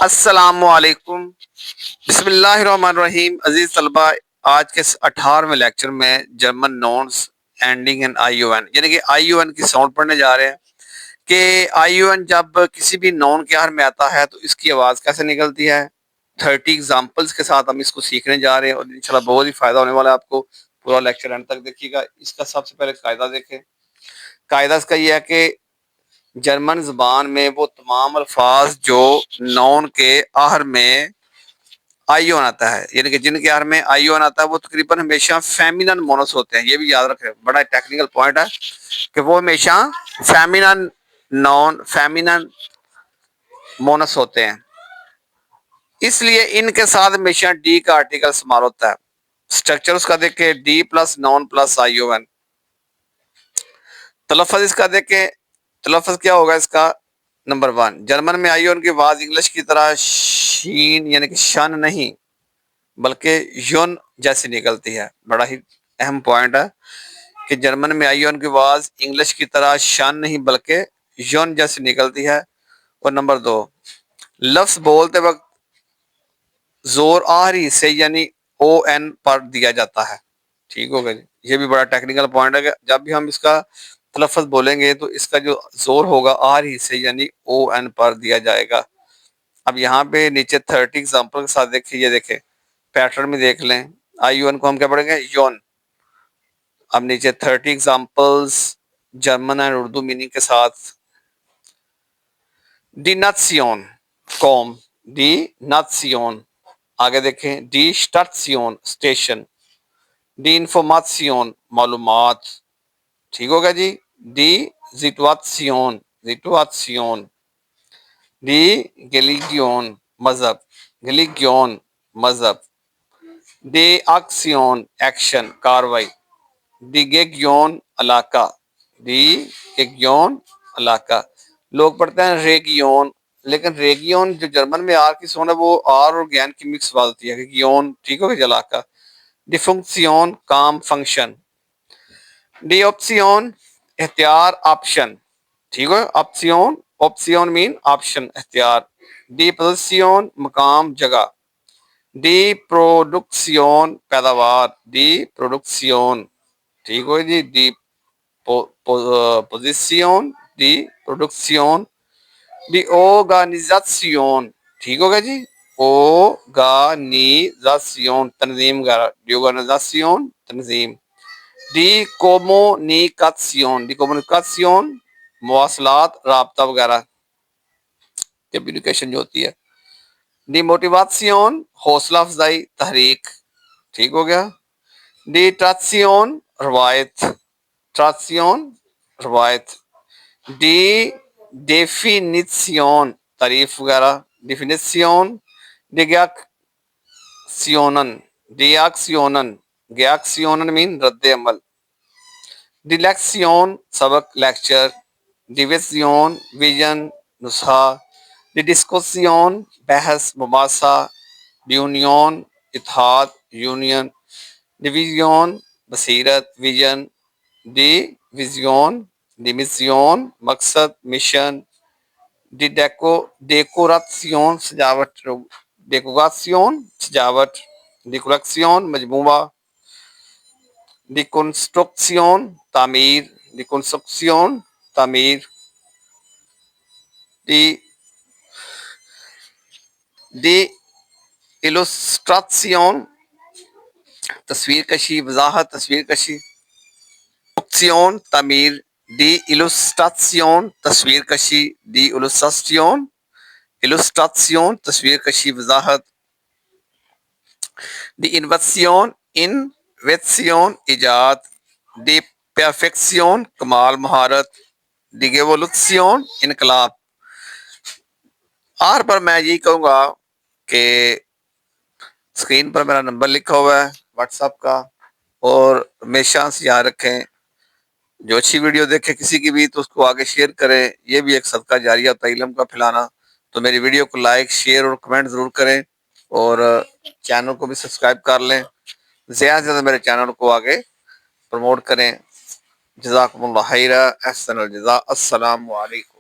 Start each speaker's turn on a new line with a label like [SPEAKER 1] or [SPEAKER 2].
[SPEAKER 1] السلام علیکم، بسم اللہ الرحمن الرحیم۔ عزیز طلبہ، آج کے 18ویں لیکچر میں German nouns ending in I O N, یعنی کہ آئی او این کی ساؤنڈ پڑھنے جا رہے ہیں کہ آئی او این جب کسی بھی نون کے آخر میں آتا ہے تو اس کی آواز کیسے نکلتی ہے۔ 30 ایگزامپلس کے ساتھ ہم اس کو سیکھنے جا رہے ہیں اور انشاءاللہ بہت ہی فائدہ ہونے والا ہے آپ کو۔ پورا لیکچر اینڈ تک دیکھیے گا۔ اس کا سب سے پہلے قاعدہ دیکھیں۔ قاعدہ اس کا یہ ہے کہ جرمن زبان میں وہ تمام الفاظ جو نون کے آخر میں آئی او این آتا ہے، یعنی کہ جن کے آخر میں آئی او این آتا ہے، وہ تقریباً ہمیشہ فیمینن مونس ہوتے ہیں۔ یہ بھی یاد رکھیں، بڑا ٹیکنیکل پوائنٹ ہے کہ وہ ہمیشہ فیمینن نون، فیمینن مونس ہوتے ہیں، اس لیے ان کے ساتھ ہمیشہ ڈی کا آرٹیکل استعمال ہوتا ہے۔ اسٹرکچر اس کا دیکھیں، D plus known plus I O N. تلفظ اس کا دیکھیں، تلفظ کیا ہوگا اس کا؟ نمبر 1، جرمن میں آئی او این کی آواز انگلش کی طرح شین یعنی کہ شن نہیں بلکہ یون جیسی نکلتی ہے۔ بڑا ہی اہم پوائنٹ ہے کہ جرمن میں آئی او این کی آواز انگلش کی طرح شن نہیں بلکہ یون جیسی نکلتی ہے۔ اور نمبر 2، لفظ بولتے وقت زور آخری حصے یعنی او این پر دیا جاتا ہے۔ ٹھیک ہوگا جی، یہ بھی بڑا ٹیکنیکل پوائنٹ ہے کہ جب بھی ہم اس کا تلفظ بولیں گے تو اس کا جو زور ہوگا آخری حصے یعنی او این پر دیا جائے گا۔ اب یہاں پہ نیچے 30 ایگزامپل کے ساتھ دیکھیں، یہ دیکھیں پیٹرن میں دیکھ لیں۔ آئی او این کو ہم کیا پڑھیں گے؟ یون۔ اب نیچے 30 ایگزامپلز جرمن اور اردو میننگ کے ساتھ۔ ڈی ناتسیون قوم، ڈی ناتسیون۔ آگے دیکھیں، ڈی اسٹیشن اسٹیشن، ڈی انفارماسیون معلومات۔ ٹھیک ہوگا جی۔ ڈی زیٹواسیون زیٹواسیون، ڈی گلیگیون مذہب، گلیگیون مذہب، ڈی ایکسیون ایکشن کاروائی، ڈی گیگیون علاقہ، ڈی گیگیون علاقہ۔ لوگ پڑھتے ہیں ریگیون، لیکن ریگیون جو جرمن میں آر کی سون ہے وہ آر اور گین کی مکس بات ہوتی ہے، ریگیون۔ ٹھیک ہوگا جی، علاقہ۔ ڈی فنکسیون کام فنکشن، ڈی آپسیون اختیار آپشن۔ ٹھیک ہے، آپسیون، آپسیون مین آپشن اختیار۔ ڈی پوزیشن مقام جگہ، ڈی پروڈکسیون پیداوار، ڈی پروڈکسیون۔ ٹھیک ہو جی، ڈی پوزیشن، ڈی پروڈکسیون، ڈی اوگانیزاسیون۔ ٹھیک ہوگا جی، اوگانیزاسیون تنظیم وغیرہ، ڈی اوگانیزاسیون تنظیم۔ ڈی کومونیکاسیون، ڈی کومونیکاسیون مواصلات رابطہ وغیرہ، کمیونیکیشن جو ہوتی ہے۔ ڈی موٹیواسیون حوصلہ افزائی تحریک۔ ٹھیک ہو گیا۔ ڈی ٹراسیون روایت، ٹراسیون روایت۔ ڈی ڈیفینیسیون تعریف وغیرہ، ڈیفینیسیون۔ ڈی گیاکسیونن، ڈی ایکسیونن، گیاکسیونن مین رد عمل۔ ڈی لیکسیون سبق لیکچر، ڈیویژن ویژن نسخہ، ڈی ڈسکسیون بحث مباحثہ، ڈیونیون اتحاد یونین، ڈیویژن بصیرت ویژن، ڈی ویژن ڈیمیسیون مقصد مشن، ڈی ڈیکوراسیون سجاوٹ، ڈیکوراسیون سجاوٹ، ڈیکوریشن مجموعہ، ڈیکنسٹرکسیون تعمیر، ڈیکنسٹرکسیون تعمیر۔ ڈی ایلوسٹریشن تصویر کشی وضاحت، تصویر کشی۔ کنسٹرکشن تعمیر، ڈی ایلوسٹریشن تصویر کشی، ڈی ایلوسٹریشن ایلوسٹریشن تصویر کشی وضاحت۔ ڈی انویشن انویشن ایجاد، ڈی پرفیکشن کمال مہارت، ڈی ریولوشن انقلاب۔ آخر پر میں یہی کہوں گا کہ اسکرین پر میرا نمبر لکھا ہوا ہے واٹس ایپ کا، اور ہمیشہ سے یاد رکھیں جو اچھی ویڈیو دیکھیں کسی کی بھی تو اس کو آگے شیئر کریں، یہ بھی ایک صدقہ جاریہ ہوتا ہے علم کا پھیلانا۔ تو میری ویڈیو کو لائک شیئر اور کمنٹ ضرور کریں، اور چینل کو بھی سبسکرائب کر لیں، زیادہ سے زیادہ میرے چینل کو آگے پروموٹ کریں۔ جزاکم اللہ خیرا، احسن الجزاء، السلام علیکم۔